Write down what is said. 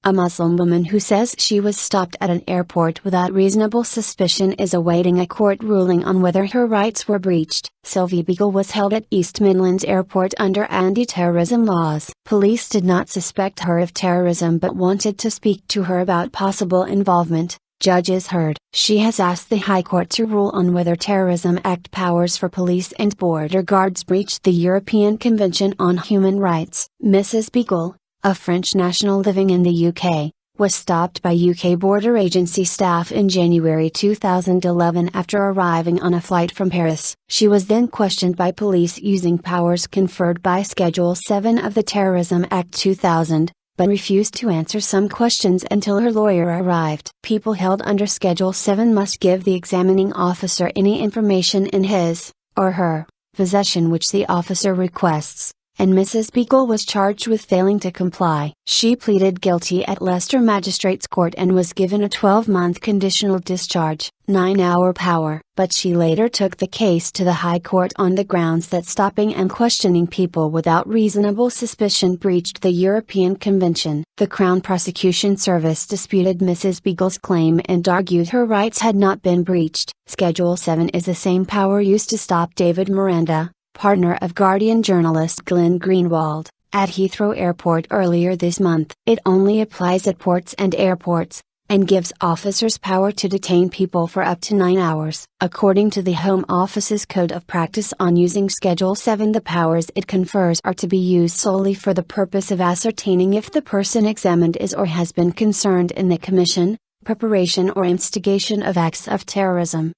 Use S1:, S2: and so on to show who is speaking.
S1: A Muslim woman who says she was stopped at an airport without reasonable suspicion is awaiting a court ruling on whether her rights were breached. Sylvie Beghal was held at East Midlands Airport under anti-terrorism laws. Police did not suspect her of terrorism but wanted to speak to her about possible involvement, judges heard. She has asked the High Court to rule on whether Terrorism Act powers for police and border guards breached the European Convention on Human Rights. Mrs Beghal, a French national living in the UK, was stopped by UK border agency staff in January 2011 after arriving on a flight from Paris. She was then questioned by police using powers conferred by Schedule 7 of the Terrorism Act 2000, but refused to answer some questions until her lawyer arrived. People held under Schedule 7 must give the examining officer any information in his, or her, possession which the officer requests, and Mrs Beghal was charged with failing to comply. She pleaded guilty at Leicester Magistrates Court and was given a 12-month conditional discharge, 9-hour power. But she later took the case to the High Court on the grounds that stopping and questioning people without reasonable suspicion breached the European Convention. The Crown Prosecution Service disputed Mrs Beghal's claim and argued her rights had not been breached. Schedule 7 is the same power used to stop David Miranda, partner of Guardian journalist Glenn Greenwald, at Heathrow Airport earlier this month. It only applies at ports and airports, and gives officers power to detain people for up to 9 hours. According to the Home Office's Code of Practice on using Schedule 7, the powers it confers are to be used solely for the purpose of ascertaining if the person examined is or has been concerned in the commission, preparation or instigation of acts of terrorism.